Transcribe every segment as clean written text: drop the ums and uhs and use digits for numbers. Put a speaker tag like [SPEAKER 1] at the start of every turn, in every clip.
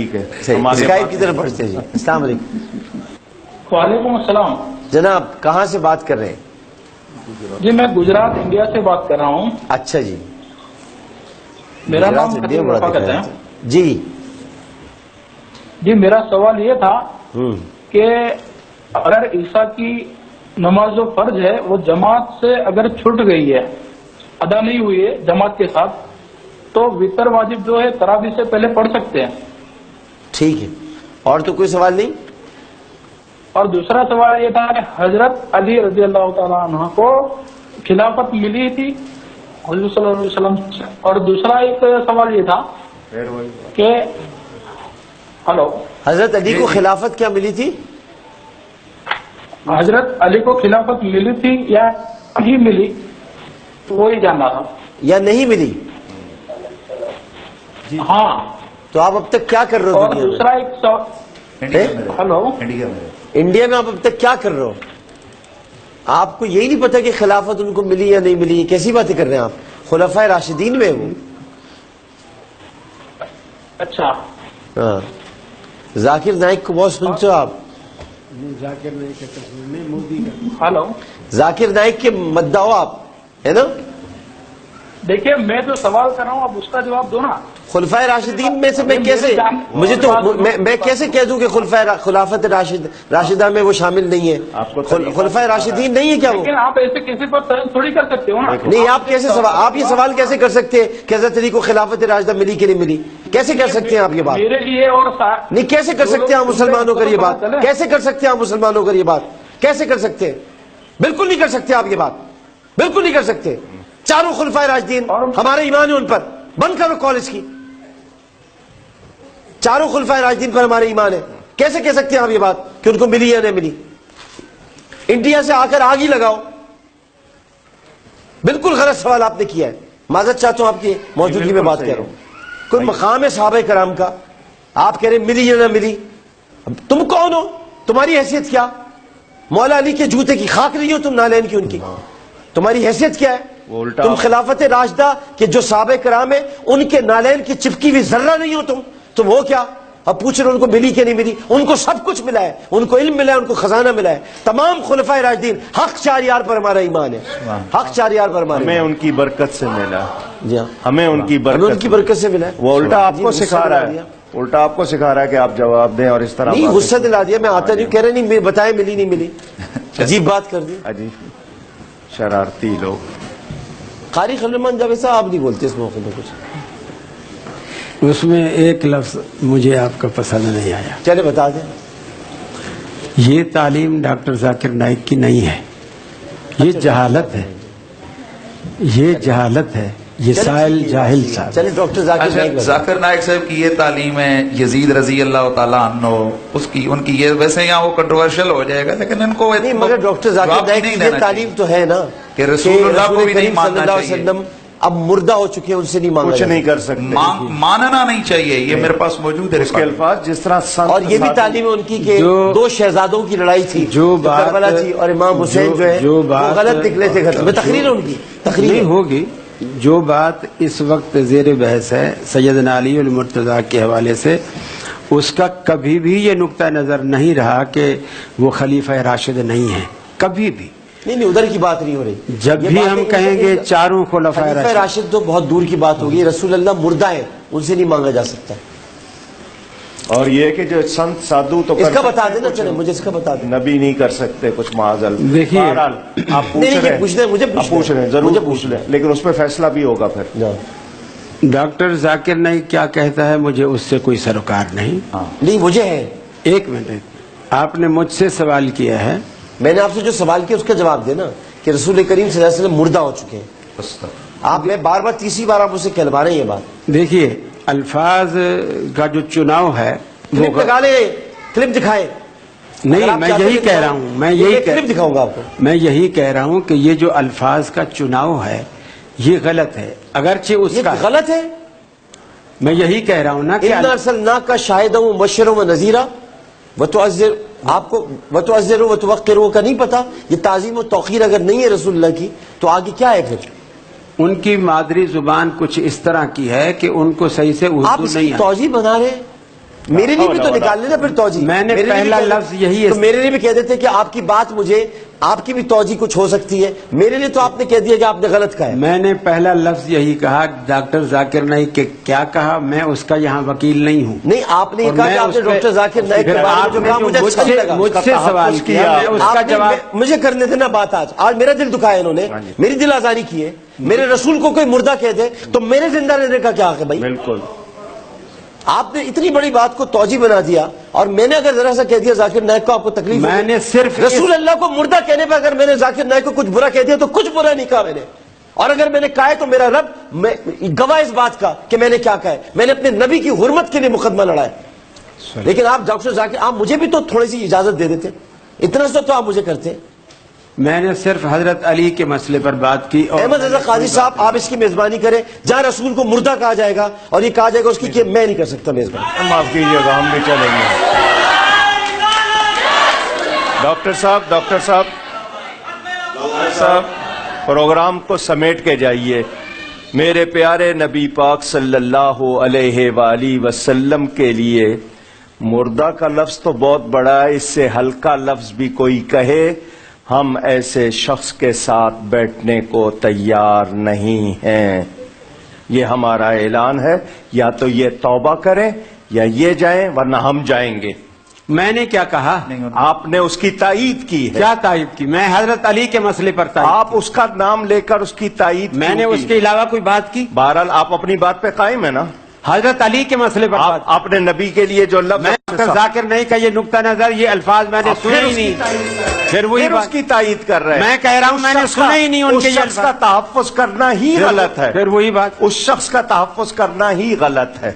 [SPEAKER 1] ٹھیک ہے.
[SPEAKER 2] اسکائپ کی طرف بڑھتے ہیں. جی السلام علیکم.
[SPEAKER 3] وعلیکم السلام.
[SPEAKER 2] جناب کہاں سے بات کر رہے ہیں؟
[SPEAKER 3] جی میں گجرات انڈیا سے بات کر رہا ہوں.
[SPEAKER 2] اچھا جی.
[SPEAKER 3] میرا نام خطیب وفا کہتے ہیں.
[SPEAKER 2] جی
[SPEAKER 3] جی میرا سوال یہ تھا کہ اگر عیسیٰ کی نماز جو فرض ہے وہ جماعت سے اگر چھوٹ گئی ہے، ادا نہیں ہوئی ہے جماعت کے ساتھ، تو وتر واجب جو ہے تراویح سے پہلے پڑھ سکتے ہیں.
[SPEAKER 2] ٹھیک ہے. اور تو کوئی سوال نہیں؟
[SPEAKER 3] اور دوسرا سوال یہ تھا کہ حضرت علی رضی اللہ تعالیٰ عنہ کو خلافت ملی تھی حضور صلی اللہ علیہ وسلم سے. اور دوسرا ایک سوال یہ تھا کہ
[SPEAKER 2] حضرت علی کو خلافت کیا ملی تھی؟
[SPEAKER 3] حضرت علی کو خلافت ملی تھی یا نہیں ملی، تو وہی جاننا تھا.
[SPEAKER 2] یا نہیں ملی؟
[SPEAKER 3] ہاں.
[SPEAKER 2] تو آپ اب تک کیا کر رہے ہو؟
[SPEAKER 3] اور دوسرا ایک سوال،
[SPEAKER 2] انڈیا میں آپ اب تک کیا کر رہے ہو؟ آپ کو یہی نہیں پتا کہ خلافت ان کو ملی یا نہیں ملی؟ کیسی باتیں کر رہے ہیں آپ؟ خلفائے راشدین میں وہ.
[SPEAKER 3] اچھا.
[SPEAKER 2] ہاں. ذاکر نائک کو بہت سنتے ہو آپ؟
[SPEAKER 4] ذاکر نائک کا تصویر نہیں، مودی کا.
[SPEAKER 2] ذاکر نائک کے مدعا ہو آپ، ہے نا؟
[SPEAKER 3] دیکھیے میں جو سوال کر رہا ہوں اب اس کا جواب دو نا.
[SPEAKER 2] خلفائے راشدین میں سے میں کیسے، مجھے تو میں کیسے کہہ دوں کہ خلافت راشدہ میں وہ شامل نہیں ہے؟ خلفائے راشدین نہیں ہے کیا وہ؟
[SPEAKER 3] لیکن آپ ایسے کسی پر تھوڑی کر سکتے ہو نا.
[SPEAKER 2] نہیں، آپ یہ سوال کیسے کر سکتے ہیں کہ حضرت علی کو خلافت راشدہ ملی کہ نہیں ملی؟ کیسے کر سکتے ہیں آپ یہ بات؟
[SPEAKER 3] میرے لیے اور
[SPEAKER 2] نہیں، کیسے کر سکتے ہیں آپ مسلمانوں کر یہ بات؟ کیسے کر سکتے ہیں آپ مسلمانوں کر یہ بات؟ کیسے کر سکتے ہیں؟ بالکل نہیں کر سکتے آپ یہ بات، بالکل نہیں کر سکتے. چاروں خلفائے راشدین ہمارے ایمان ہے ان پر. بند کرو کالج کی. چاروں خلفائے راشدین پر ہمارے ایمان ہے. کیسے کہہ سکتے ہیں آپ یہ بات کہ ان کو ملی یا نہیں ملی؟ انڈیا سے آ کر آگ ہی لگاؤ. بالکل غلط سوال آپ نے کیا ہے. معذرت چاہتا ہوں آپ کی موجودگی میں بات کر رہا ہوں. کوئی مقام ہے صحابہ کرام کا، آپ کہہ رہے ملی یا نہ ملی؟ تم کون ہو؟ تمہاری حیثیت کیا؟ مولا علی کے جوتے کی خاک نہیں ہو تم، نالین کی ان کی؟ تمہاری حیثیت کیا ہے؟ تم خلافت راشدہ کہ جو صحابہ کرام ہیں ان کے نالین کی چپکی بھی ذرہ نہیں ہو تم ہو کیا؟ اب پوچھ رہے ان کو ملی کہ نہیں ملی؟ ان کو سب کچھ ملا ہے. ان کو علم ملا ہے، ان کو خزانہ ملا ہے. تمام خلفائے راشدین حق چار یار پر ہمارا ایمان ہے. حق چار یار پر ہمارا
[SPEAKER 1] ہمیں ان کی برکت سے ملا.
[SPEAKER 2] جی ہاں،
[SPEAKER 1] ہمیں ان کی برکت
[SPEAKER 2] سے ملا ہے.
[SPEAKER 1] وہ الٹا آپ کو سکھا رہا ہے، الٹا آپ کو سکھا رہا ہے کہ آپ جواب دیں اور اس طرح.
[SPEAKER 2] نہیں، غصہ دلا دیا. میں آتا نہیں، کہہ رہے نہیں بتائے ملی نہیں ملی. عجیب بات کر دی.
[SPEAKER 1] عجیب شرارتی لوگ.
[SPEAKER 2] قاری خلیلمان جاوید صاحب آپ نہیں بولتے اس موقع پہ کچھ؟
[SPEAKER 4] اس میں ایک لفظ مجھے آپ کا پسند نہیں آیا.
[SPEAKER 2] چلے بتا دیں.
[SPEAKER 4] یہ تعلیم ڈاکٹر ذاکر نائک کی نہیں ہے، یہ جہالت ہے، یہ جہالت ہے، یہ سائل جاہل صاحب.
[SPEAKER 2] چلے ڈاکٹر
[SPEAKER 5] ذاکر نائک صاحب کی یہ تعلیم ہے. یزید رضی اللہ تعالیٰ عنہ ان کی یہ، ویسے یہاں وہ کنٹروورشل ہو جائے گا لیکن ان کو
[SPEAKER 2] نہیں، مگر ڈاکٹر ذاکر نائک کی یہ تعلیم تو ہے نا
[SPEAKER 5] کہ رسول اللہ کو بھی نہیں ماننا چاہیے.
[SPEAKER 2] اب مردہ ہو چکے ہیں، ان سے نہیں مانگا،
[SPEAKER 1] کچھ نہیں کر سکتے،
[SPEAKER 5] ماننا نہیں چاہیے. یہ میرے پاس موجود ہے
[SPEAKER 1] اس کے الفاظ جس طرح.
[SPEAKER 2] اور یہ بھی تعلیم ہے ان کی کہ دو شہزادوں کی لڑائی تھی،
[SPEAKER 4] جو
[SPEAKER 2] کربلا تھی اور امام حسین جو ہے وہ غلط نکلے تھے. گھر میں تقریر ان کی تقریر
[SPEAKER 4] ہوگی. جو بات اس وقت زیر بحث ہے سیدنا علی المرتضیٰ کے حوالے سے، اس کا کبھی بھی یہ نقطہ نظر نہیں رہا کہ وہ خلیفہ راشد نہیں ہیں، کبھی بھی
[SPEAKER 2] نہیں. ادھر کی بات نہیں ہو رہی.
[SPEAKER 4] جب بھی ہم کہیں گے چاروں خلفائے
[SPEAKER 2] راشد تو بہت دور کی بات ہوگی. رسول اللہ مردہ ہے، ان سے نہیں مانگا جا سکتا.
[SPEAKER 1] اور یہ کہ جو سنت سادھو تو
[SPEAKER 2] اس کا بتا دینا. چلے مجھے اس کا بتا دیں.
[SPEAKER 1] نبی نہیں کر سکتے کچھ معاذل.
[SPEAKER 4] دیکھیے
[SPEAKER 1] آپ پوچھ رہے ہیں، ضرور پوچھ لیں، لیکن اس پہ فیصلہ بھی ہوگا پھر.
[SPEAKER 4] ڈاکٹر ذاکر نائک کیا کہتا ہے مجھے اس سے کوئی سروکار نہیں.
[SPEAKER 2] نہیں مجھے ہے.
[SPEAKER 4] ایک منٹ، آپ نے مجھ سے سوال کیا ہے،
[SPEAKER 2] میں نے آپ سے جو سوال کیا اس کا جواب دینا کہ رسول کریم صلی اللہ علیہ وسلم مردہ ہو چکے ہیں. آپ میں بار بار تیسری بار آپ اسے کہلوا رہے ہیں یہ بات.
[SPEAKER 4] دیکھیے الفاظ کا جو چناؤ ہے
[SPEAKER 2] کلپ لگا لے، کلپ دکھائے.
[SPEAKER 4] نہیں، میں یہی کہہ رہا ہوں، میں یہی
[SPEAKER 2] کلپ دکھاؤں گا آپ کو.
[SPEAKER 4] میں یہی کہہ رہا ہوں کہ یہ جو الفاظ کا چناؤ ہے یہ غلط ہے، اگرچہ اس کا
[SPEAKER 2] غلط ہے.
[SPEAKER 4] میں یہی کہہ رہا ہوں نا کہ
[SPEAKER 2] اِنَّا أَرْسَلْنَاكَ شَاهِدًا وَمُبَشِّرًا وَنَذِيرًا وَتُعَزِّرُ. آپ کو وَتُعَزِّرُ وَتُوَقِّرُ کا نہیں پتا؟ یہ تعظیم و توقیر اگر نہیں ہے رسول اللہ کی تو آگے کیا ہے پھر؟
[SPEAKER 4] ان کی مادری زبان کچھ اس طرح کی ہے کہ ان کو صحیح سے اردو نہیں
[SPEAKER 2] آپ اس کی توضیح بنا رہے ہیں. میرے لیے بھی تو نکال لینا پھر توجہ.
[SPEAKER 4] میں نے
[SPEAKER 2] میرے لیے بھی
[SPEAKER 4] پہلا
[SPEAKER 2] کہہ
[SPEAKER 4] لفظ
[SPEAKER 2] دیتے-
[SPEAKER 4] یہی ہے.
[SPEAKER 2] تو میرے لیے بھی کہہ دیتے کہ آپ کی بات مجھے آپ کی بھی توجہ کچھ ہو سکتی ہے. میرے لیے تو آپ نے کہہ دیا کہ آپ نے غلط کہا ہے.
[SPEAKER 4] میں نے پہلا لفظ یہی کہا ڈاکٹر ذاکر نائک کے کیا کہا، میں اس کا یہاں وکیل نہیں ہوں.
[SPEAKER 2] نہیں آپ نے یہ
[SPEAKER 4] اور
[SPEAKER 2] کہا
[SPEAKER 4] میں
[SPEAKER 2] کہ آپ نے
[SPEAKER 4] اس پہ-
[SPEAKER 2] ڈاکٹر ذاکر نائک کے
[SPEAKER 4] پھر
[SPEAKER 2] بارے میں
[SPEAKER 4] آپ
[SPEAKER 2] جو
[SPEAKER 4] نے
[SPEAKER 2] کہا
[SPEAKER 4] جو
[SPEAKER 2] مجھے اچھا نہیں لگا.
[SPEAKER 4] مجھ سے سوال کیا، میں اس
[SPEAKER 2] آپ
[SPEAKER 4] کا
[SPEAKER 2] نے-
[SPEAKER 4] جواب
[SPEAKER 2] مجھے کرنے دینا بات. آج میرا دل دکھایا انہوں نے، میری دل آزاری کی ہے. میرے رسول کو کوئی مردہ کہہ دے تو میرے زندہ رہنے کا کیا حق ہے بھائی؟
[SPEAKER 1] بالکل.
[SPEAKER 2] آپ نے اتنی بڑی بات کو توجہ بنا دیا، اور میں نے اگر ذرا سا کہہ دیا ذاکر نائک کو آپ کو تکلیف
[SPEAKER 4] میں
[SPEAKER 2] ہوگی؟
[SPEAKER 4] نے صرف
[SPEAKER 2] رسول اللہ کو مردہ کہنے پہ اگر میں نے ذاکر نائک کو کچھ برا کہہ دیا تو کچھ برا نہیں کہا میں نے. اور اگر میں نے کہا ہے تو میرا رب گواہ اس بات کا کہ میں نے کیا کہا ہے. میں نے اپنے نبی کی حرمت کے لیے مقدمہ لڑا ہے. لیکن آپ ڈاکٹر ذاکر آپ مجھے بھی تو تھوڑی سی اجازت دے دیتے. اتنا سا تو آپ مجھے کرتے.
[SPEAKER 4] میں نے صرف حضرت علی کے مسئلے پر بات کی. اور
[SPEAKER 2] احمد رضا قاضی صاحب آپ اس کی میزبانی کریں. جہاں رسول کو مردہ کہا جائے گا اور یہ کہا جائے گا اس کی کہ میں نہیں کر سکتا میزبانی.
[SPEAKER 1] معاف کیجیے گا، ہم بھی چلیں گے. ڈاکٹر صاحب پروگرام کو سمیٹ کے جائیے. میرے پیارے نبی پاک صلی اللہ علیہ وآلہ وسلم کے لیے مردہ کا لفظ تو بہت بڑا ہے، اس سے ہلکا لفظ بھی کوئی کہے ہم ایسے شخص کے ساتھ بیٹھنے کو تیار نہیں ہیں. یہ ہمارا اعلان ہے. یا تو یہ توبہ کریں یا یہ جائیں، ورنہ ہم جائیں گے.
[SPEAKER 4] میں نے کیا کہا؟
[SPEAKER 1] آپ نے اس کی تائید کی ہے.
[SPEAKER 4] کیا تائید کی؟ میں حضرت علی کے مسئلے پر تائید
[SPEAKER 1] آپ اس کا نام لے کر اس کی تائید
[SPEAKER 4] کی. میں نے
[SPEAKER 1] کیوں
[SPEAKER 4] اس
[SPEAKER 1] کی؟
[SPEAKER 4] کے علاوہ کوئی بات کی؟
[SPEAKER 1] بہرحال آپ اپنی بات پہ قائم ہے نا.
[SPEAKER 4] حضرت علی کے مسئلے پر بات کی.
[SPEAKER 1] آپ نے نبی کے لیے جو لفظ
[SPEAKER 4] میں ڈاکٹر ذاکر نائک کا یہ نقطہ نظر، یہ الفاظ میں نے سنے ہی نہیں. پھر وہی
[SPEAKER 1] پھر اس
[SPEAKER 4] بات
[SPEAKER 1] کی تائید کر رہے ہیں.
[SPEAKER 4] میں کہہ رہا ہوں میں نے سنے ہی نہیں ان کے
[SPEAKER 1] اس
[SPEAKER 4] یہ
[SPEAKER 1] شخص کا
[SPEAKER 4] الفاظ.
[SPEAKER 1] تحفظ کرنا ہی غلط ہے.
[SPEAKER 4] پھر وہی بات.
[SPEAKER 1] اس شخص کا تحفظ کرنا ہی غلط ہے.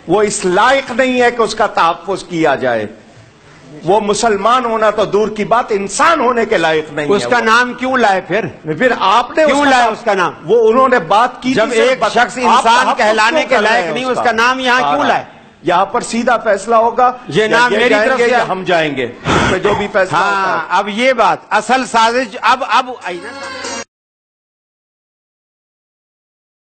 [SPEAKER 1] وہ اس لائق نہیں ہے کہ اس کا تحفظ کیا جائے. وہ مسلمان ہونا تو دور کی بات، انسان ہونے کے لائق نہیں ہے.
[SPEAKER 4] اس کا نام کیوں لائے پھر
[SPEAKER 1] آپ نے
[SPEAKER 4] کیوں لائے اس کا نام؟
[SPEAKER 1] وہ انہوں نے بات کی
[SPEAKER 4] جب
[SPEAKER 1] تھی،
[SPEAKER 4] ایک شخص انسان کہلانے کے لائق نہیں، اس کا نام یہاں کیوں لائے؟
[SPEAKER 1] یہاں پر سیدھا فیصلہ ہوگا.
[SPEAKER 4] یہ نام میری
[SPEAKER 1] جائیں
[SPEAKER 4] طرف
[SPEAKER 1] گے
[SPEAKER 4] سے
[SPEAKER 1] یا ہم جائیں گے. اس پہ جو بھی فیصلہ ہوتا ہے.
[SPEAKER 4] ہاں اب یہ بات اصل سازش اب آئی نا.